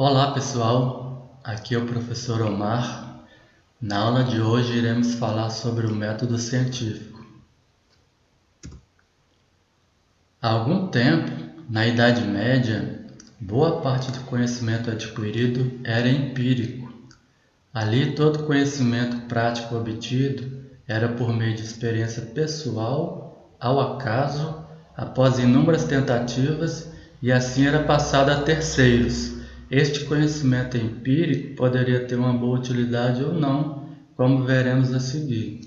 Olá pessoal, aqui é o professor Omar. Na aula de hoje iremos falar sobre o método científico. Há algum tempo, na Idade Média, boa parte do conhecimento adquirido era empírico. Ali todo conhecimento prático obtido era por meio de experiência pessoal, ao acaso, após inúmeras tentativas, e assim era passado a terceiros. Este conhecimento empírico poderia ter uma boa utilidade ou não, como veremos a seguir.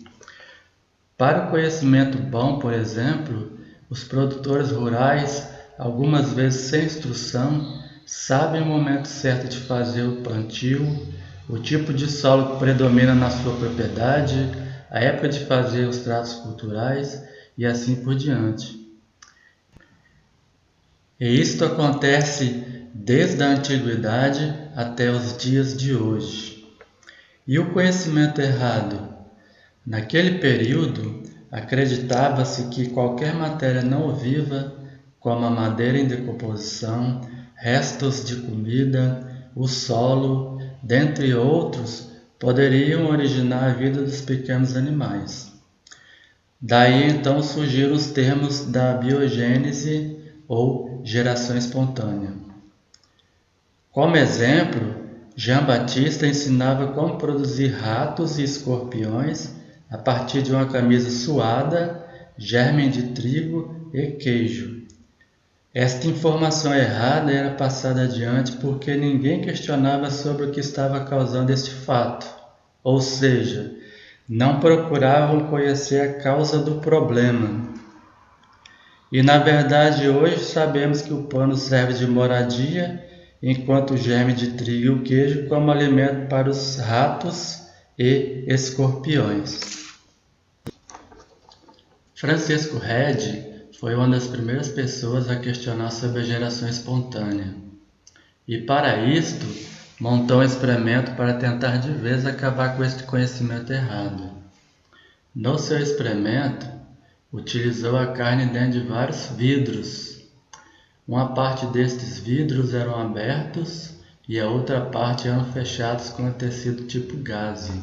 Para o conhecimento bom, por exemplo, os produtores rurais, algumas vezes sem instrução, sabem o momento certo de fazer o plantio, o tipo de solo que predomina na sua propriedade, a época de fazer os tratos culturais e assim por diante. E isto acontece desde a antiguidade até os dias de hoje. E o conhecimento errado? Naquele período, acreditava-se que qualquer matéria não viva, como a madeira em decomposição, restos de comida, o solo, dentre outros, poderiam originar a vida dos pequenos animais. Daí então surgiram os termos da biogênese ou geração espontânea. Como exemplo, Jean Baptiste ensinava como produzir ratos e escorpiões a partir de uma camisa suada, germe de trigo e queijo. Esta informação errada era passada adiante porque ninguém questionava sobre o que estava causando este fato, ou seja, não procuravam conhecer a causa do problema. E na verdade hoje sabemos que o pano serve de moradia, enquanto o germe de trigo e o queijo como alimento para os ratos e escorpiões. Francisco Redi foi uma das primeiras pessoas a questionar sobre a geração espontânea. E para isto, montou um experimento para tentar de vez acabar com este conhecimento errado. No seu experimento, utilizou a carne dentro de vários vidros. Uma parte destes vidros eram abertos e a outra parte eram fechados com tecido tipo gaze.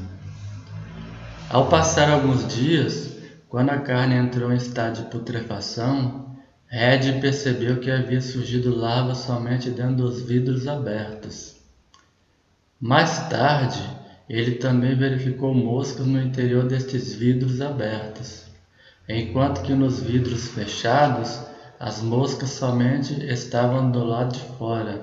Ao passar alguns dias, quando a carne entrou em estado de putrefação, Red percebeu que havia surgido larvas somente dentro dos vidros abertos. Mais tarde, ele também verificou moscas no interior destes vidros abertos, enquanto que nos vidros fechados, as moscas somente estavam do lado de fora.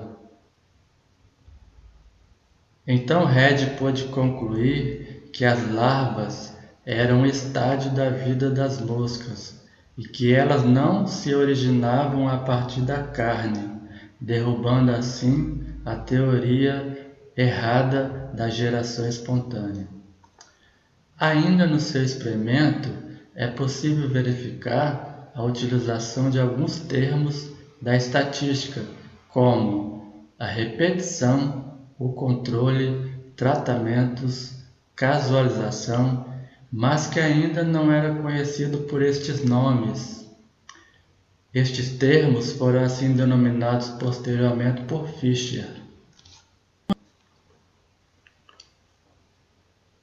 Então Red pôde concluir que as larvas eram um estágio da vida das moscas e que elas não se originavam a partir da carne, derrubando assim a teoria errada da geração espontânea. Ainda no seu experimento, é possível verificar a utilização de alguns termos da estatística, como a repetição, o controle, tratamentos, casualização, mas que ainda não era conhecido por estes nomes. Estes termos foram assim denominados posteriormente por Fischer.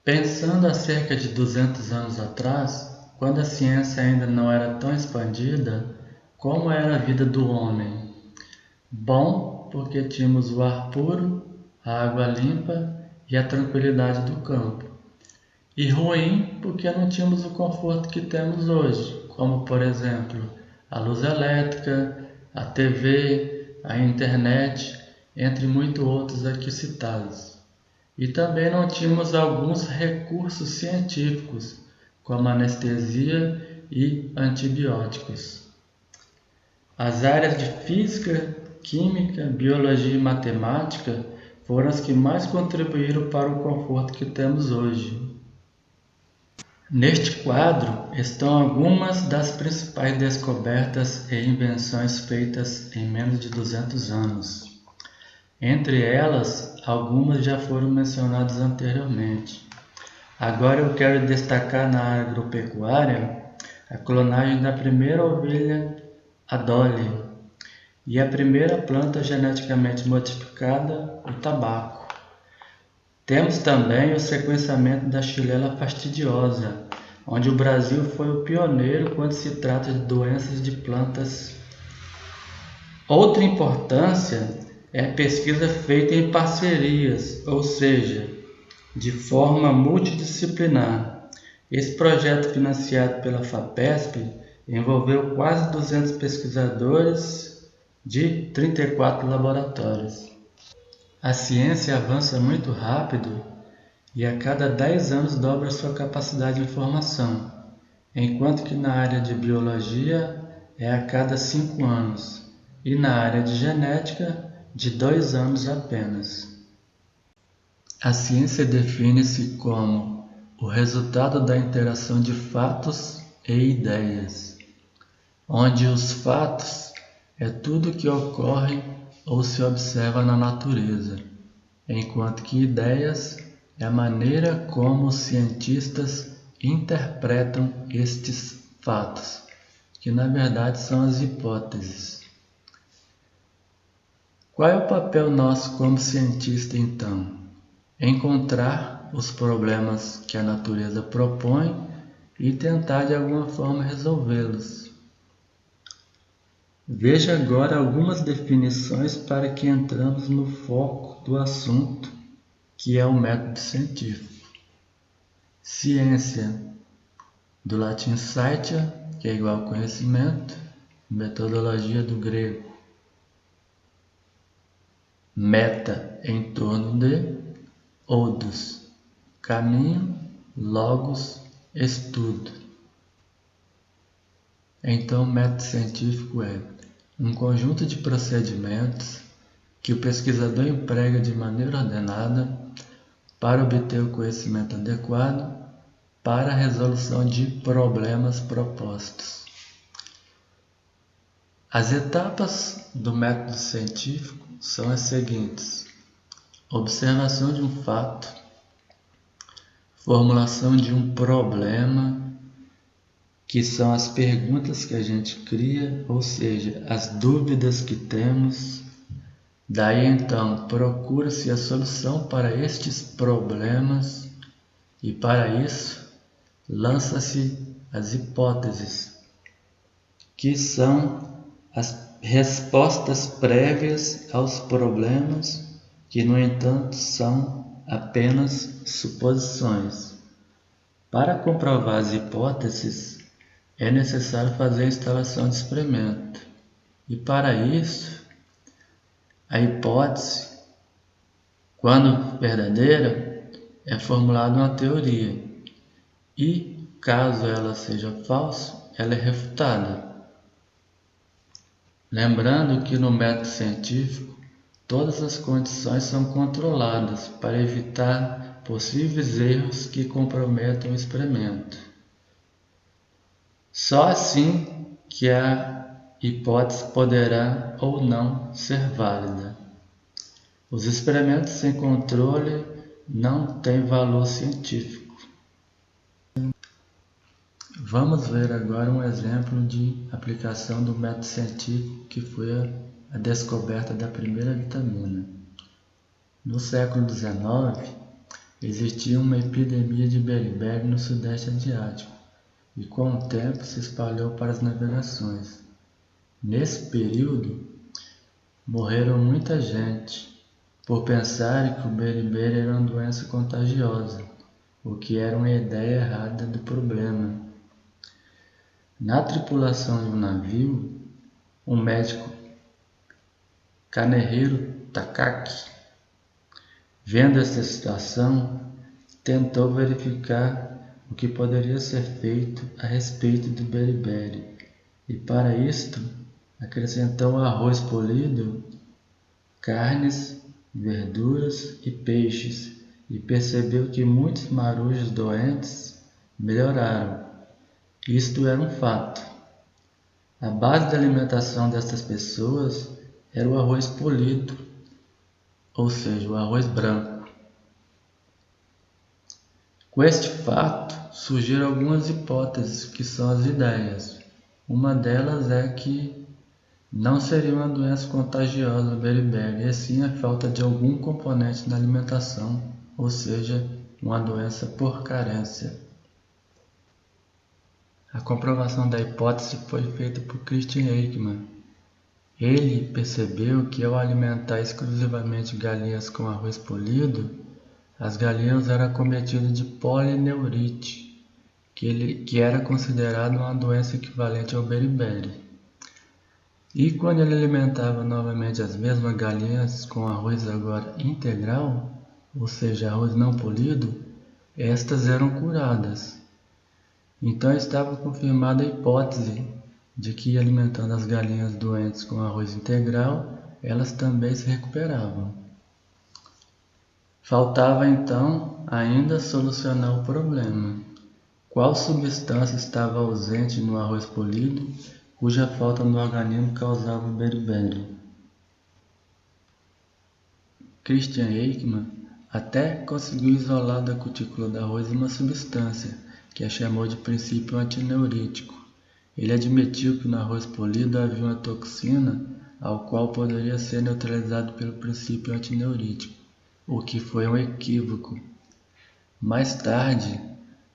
Pensando há cerca de 200 anos atrás, quando a ciência ainda não era tão expandida, como era a vida do homem? Bom, porque tínhamos o ar puro, a água limpa e a tranquilidade do campo. E ruim, porque não tínhamos o conforto que temos hoje, como por exemplo, a luz elétrica, a TV, a internet, entre muitos outros aqui citados. E também não tínhamos alguns recursos científicos, como anestesia e antibióticos. As áreas de física, química, biologia e matemática foram as que mais contribuíram para o conforto que temos hoje. Neste quadro estão algumas das principais descobertas e invenções feitas em menos de 200 anos. Entre elas, algumas já foram mencionadas anteriormente. Agora eu quero destacar na agropecuária a clonagem da primeira ovelha, a Dolly, e a primeira planta geneticamente modificada, o tabaco. Temos também o sequenciamento da Xylella fastidiosa, onde o Brasil foi o pioneiro quando se trata de doenças de plantas. Outra importância é a pesquisa feita em parcerias, ou seja, de forma multidisciplinar. Esse projeto, financiado pela FAPESP, envolveu quase 200 pesquisadores de 34 laboratórios. A ciência avança muito rápido e a cada 10 anos dobra sua capacidade de informação, enquanto que na área de biologia é a cada 5 anos e na área de genética de 2 anos apenas. A ciência define-se como o resultado da interação de fatos e ideias, onde os fatos é tudo que ocorre ou se observa na natureza, enquanto que ideias é a maneira como os cientistas interpretam estes fatos, que na verdade são as hipóteses. Qual é o papel nosso como cientista então? Encontrar os problemas que a natureza propõe e tentar de alguma forma resolvê-los. Veja agora algumas definições para que entramos no foco do assunto, que é o método científico. Ciência, do latim scientia, que é igual a conhecimento, metodologia do grego. Meta, em torno de, odos, caminho, logos, estudo. Então, o método científico é um conjunto de procedimentos que o pesquisador emprega de maneira ordenada para obter o conhecimento adequado para a resolução de problemas propostos. As etapas do método científico são as seguintes: observação de um fato, formulação de um problema, que são as perguntas que a gente cria, ou seja, as dúvidas que temos. Daí então procura-se a solução para estes problemas e para isso lança-se as hipóteses, que são as respostas prévias aos problemas, que no entanto são apenas suposições. Para comprovar as hipóteses, é necessário fazer a instalação de experimento. E para isso, a hipótese, quando verdadeira, é formulada uma teoria. E, caso ela seja falsa, ela é refutada. Lembrando que no método científico, todas as condições são controladas para evitar possíveis erros que comprometam o experimento. Só assim que a hipótese poderá ou não ser válida. Os experimentos sem controle não têm valor científico. Vamos ver agora um exemplo de aplicação do método científico, que foi a descoberta da primeira vitamina. No século XIX, existia uma epidemia de beriberi no Sudeste Asiático e com o tempo se espalhou para as navegações. Nesse período, morreram muita gente por pensarem que o beriberi era uma doença contagiosa, o que era uma ideia errada do problema. Na tripulação de um navio, o médico Kanehiro Takaki, vendo essa situação, tentou verificar o que poderia ser feito a respeito do beriberi e, para isto, acrescentou arroz polido, carnes, verduras e peixes, e percebeu que muitos marujos doentes melhoraram. Isto era um fato. A base da alimentação dessas pessoas era o arroz polido, ou seja, o arroz branco. Com este fato, surgiram algumas hipóteses, que são as ideias. Uma delas é que não seria uma doença contagiosa o beriberi, e sim a falta de algum componente na alimentação, ou seja, uma doença por carência. A comprovação da hipótese foi feita por Christian Eichmann. Ele percebeu que ao alimentar exclusivamente galinhas com arroz polido, as galinhas eram acometidas de polineurite, que era considerado uma doença equivalente ao beriberi. E quando ele alimentava novamente as mesmas galinhas com arroz agora integral, ou seja, arroz não polido, estas eram curadas. Então estava confirmada a hipótese de que alimentando as galinhas doentes com arroz integral, elas também se recuperavam. Faltava então ainda solucionar o problema. Qual substância estava ausente no arroz polido, cuja falta no organismo causava o beriberi? Christian Eichmann até conseguiu isolar da cutícula do arroz uma substância, que a chamou de princípio antineurítico. Ele admitiu que no arroz polido havia uma toxina, ao qual poderia ser neutralizado pelo princípio antineurítico, o que foi um equívoco. Mais tarde,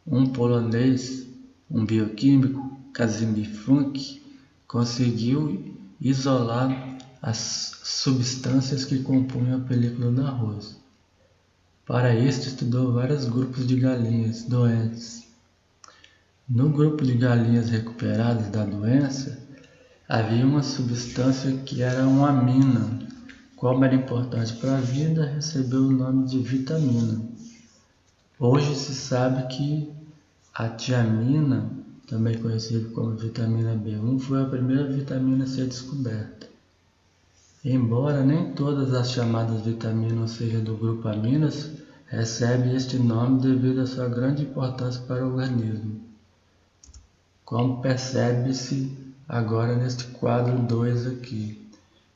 um polonês, um bioquímico, Casimir Funk, conseguiu isolar as substâncias que compunham a película do arroz. Para isso, estudou vários grupos de galinhas doentes. No grupo de galinhas recuperadas da doença, havia uma substância que era uma amina. Como era importante para a vida, recebeu o nome de vitamina. Hoje se sabe que a tiamina, também conhecida como vitamina B1, foi a primeira vitamina a ser descoberta. Embora nem todas as chamadas vitaminas sejam do grupo aminas, recebe este nome devido à sua grande importância para o organismo, como percebe-se agora neste quadro 2 aqui.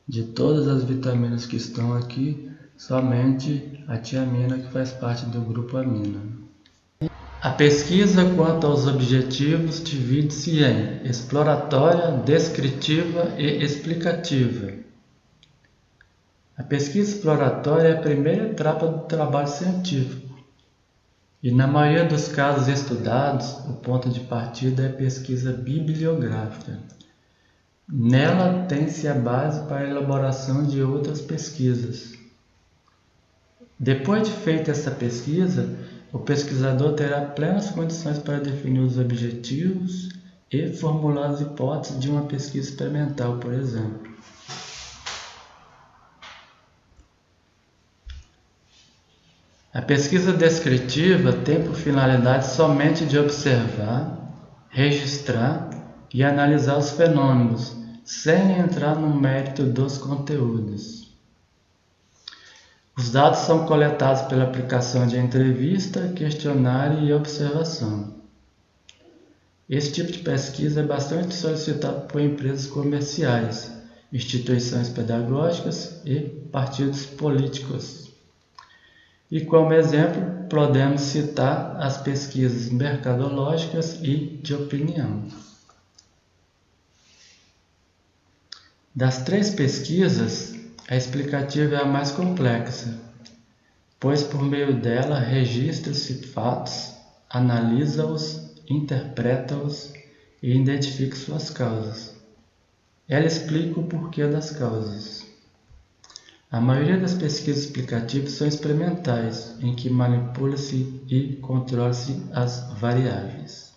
De todas as vitaminas que estão aqui, somente a tiamina que faz parte do grupo amina. A pesquisa quanto aos objetivos divide-se em exploratória, descritiva e explicativa. A pesquisa exploratória é a primeira etapa do trabalho científico. E na maioria dos casos estudados, o ponto de partida é a pesquisa bibliográfica. Nela tem-se a base para a elaboração de outras pesquisas. Depois de feita essa pesquisa, o pesquisador terá plenas condições para definir os objetivos e formular as hipóteses de uma pesquisa experimental, por exemplo. A pesquisa descritiva tem por finalidade somente de observar, registrar e analisar os fenômenos, sem entrar no mérito dos conteúdos. Os dados são coletados pela aplicação de entrevista, questionário e observação. Esse tipo de pesquisa é bastante solicitado por empresas comerciais, instituições pedagógicas e partidos políticos. E como exemplo, podemos citar as pesquisas mercadológicas e de opinião. Das três pesquisas, a explicativa é a mais complexa, pois por meio dela registra-se fatos, analisa-os, interpreta-os e identifica suas causas. Ela explica o porquê das causas. A maioria das pesquisas explicativas são experimentais, em que manipula-se e controla-se as variáveis.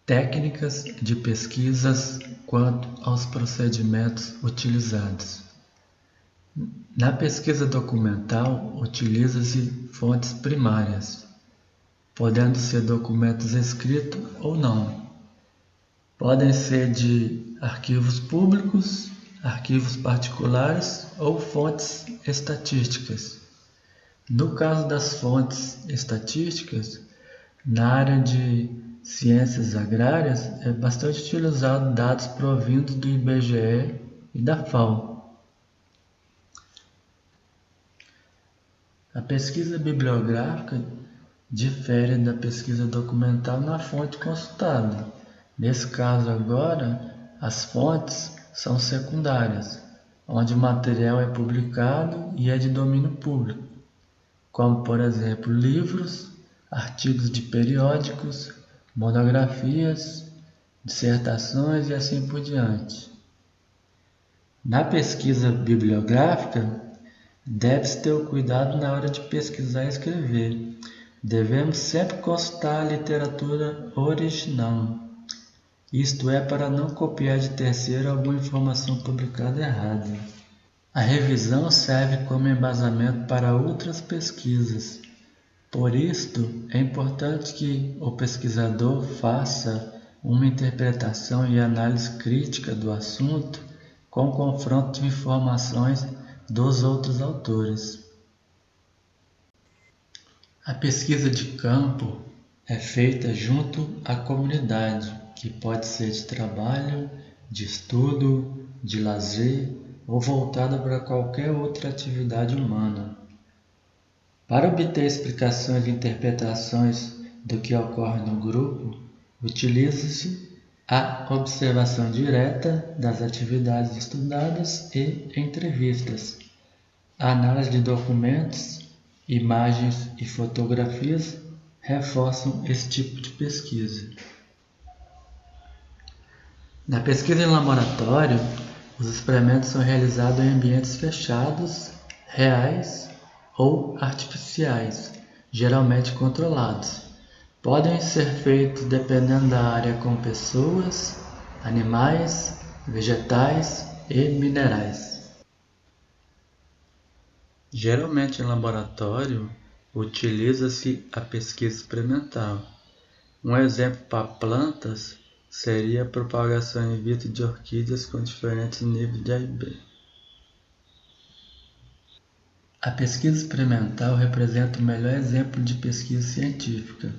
Técnicas de pesquisas quanto aos procedimentos utilizados. Na pesquisa documental, utiliza-se fontes primárias, podendo ser documentos escritos ou não. Podem ser de arquivos públicos, arquivos particulares ou fontes estatísticas. No caso das fontes estatísticas, na área de ciências agrárias, é bastante utilizado dados provindos do IBGE e da FAO. A pesquisa bibliográfica difere da pesquisa documental na fonte consultada. Nesse caso agora, As fontes são secundárias, onde o material é publicado e é de domínio público, como, por exemplo, livros, artigos de periódicos, monografias, dissertações e assim por diante. Na pesquisa bibliográfica, deve-se ter o cuidado na hora de pesquisar e escrever. Devemos sempre consultar a literatura original, isto é, para não copiar de terceiro alguma informação publicada errada. A revisão serve como embasamento para outras pesquisas. Por isto, é importante que o pesquisador faça uma interpretação e análise crítica do assunto com confronto de informações dos outros autores. A pesquisa de campo é feita junto à comunidade, que pode ser de trabalho, de estudo, de lazer ou voltada para qualquer outra atividade humana. Para obter explicações e interpretações do que ocorre no grupo, utiliza-se a observação direta das atividades estudadas e entrevistas, a análise de documentos, imagens e fotografias reforçam esse tipo de pesquisa. Na pesquisa em laboratório, os experimentos são realizados em ambientes fechados, reais ou artificiais, geralmente controlados. Podem ser feitos dependendo da área com pessoas, animais, vegetais e minerais. Geralmente em laboratório, utiliza-se a pesquisa experimental. Um exemplo para plantas seria a propagação in vitro de orquídeas com diferentes níveis de AIB. A pesquisa experimental representa o melhor exemplo de pesquisa científica.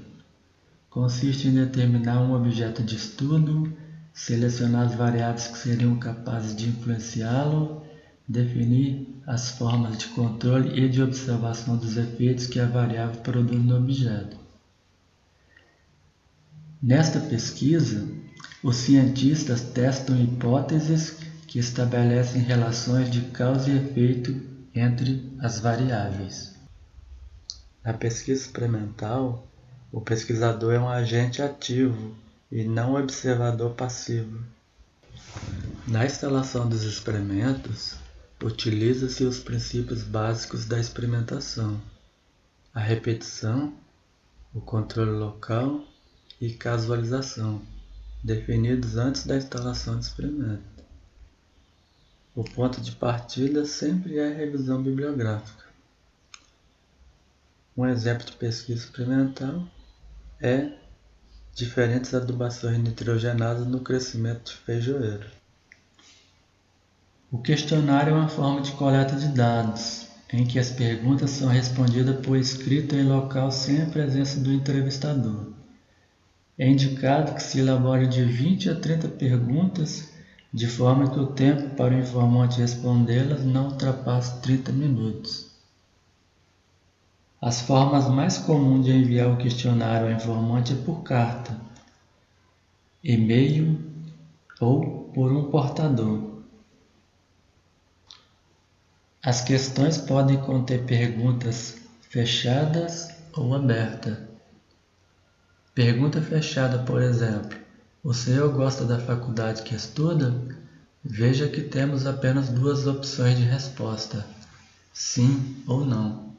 Consiste em determinar um objeto de estudo, selecionar as variáveis que seriam capazes de influenciá-lo, definir as formas de controle e de observação dos efeitos que a variável produz no objeto. Nesta pesquisa, os cientistas testam hipóteses que estabelecem relações de causa e efeito entre as variáveis. Na pesquisa experimental, o pesquisador é um agente ativo e não um observador passivo. Na instalação dos experimentos, utiliza-se os princípios básicos da experimentação: a repetição, o controle local e casualização, definidos antes da instalação do experimento. O ponto de partida sempre é a revisão bibliográfica. Um exemplo de pesquisa experimental é diferentes adubações nitrogenadas no crescimento de feijoeiro. O questionário é uma forma de coleta de dados, em que as perguntas são respondidas por escrito em local sem a presença do entrevistador. É indicado que se elabore de 20 a 30 perguntas, de forma que o tempo para o informante respondê-las não ultrapasse 30 minutos. As formas mais comuns de enviar o questionário ao informante é por carta, e-mail ou por um portador. As questões podem conter perguntas fechadas ou abertas. Pergunta fechada, por exemplo: o senhor gosta da faculdade que estuda? Veja que temos apenas duas opções de resposta: sim ou não.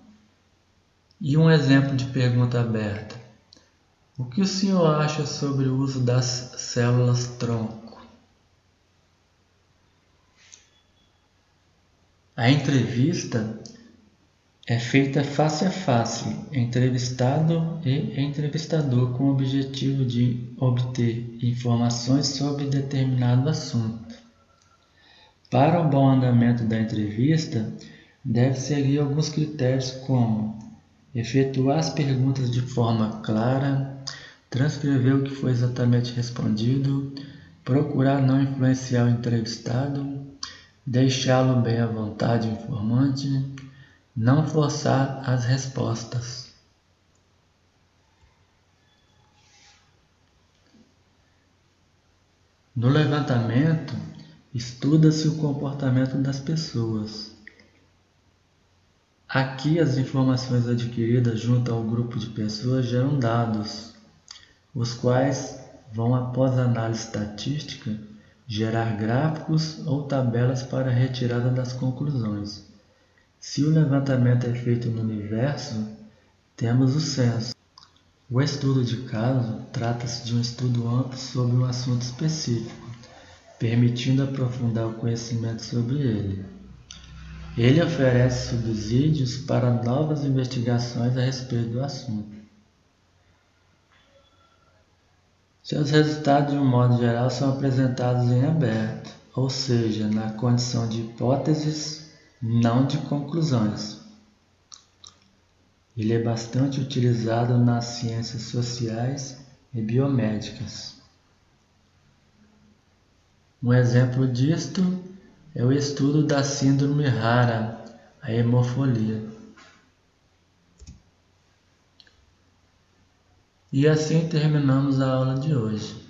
E um exemplo de pergunta aberta: o que o senhor acha sobre o uso das células-tronco? A entrevista é feita face a face, entrevistado e entrevistador, com o objetivo de obter informações sobre determinado assunto. Para o bom andamento da entrevista, deve seguir alguns critérios como efetuar as perguntas de forma clara, transcrever o que foi exatamente respondido, procurar não influenciar o entrevistado, deixá-lo bem à vontade o informante, não forçar as respostas. No levantamento, estuda-se o comportamento das pessoas. Aqui, as informações adquiridas junto ao grupo de pessoas geram dados, os quais vão, após análise estatística, gerar gráficos ou tabelas para a retirada das conclusões. Se o levantamento é feito no universo, temos o censo. O estudo de caso trata-se de um estudo amplo sobre um assunto específico, permitindo aprofundar o conhecimento sobre ele. Ele oferece subsídios para novas investigações a respeito do assunto. Seus resultados, de um modo geral, são apresentados em aberto, ou seja, na condição de hipóteses, não de conclusões. Ele é bastante utilizado nas ciências sociais e biomédicas. Um exemplo disto é o estudo da síndrome rara, a hemofilia. E assim terminamos a aula de hoje.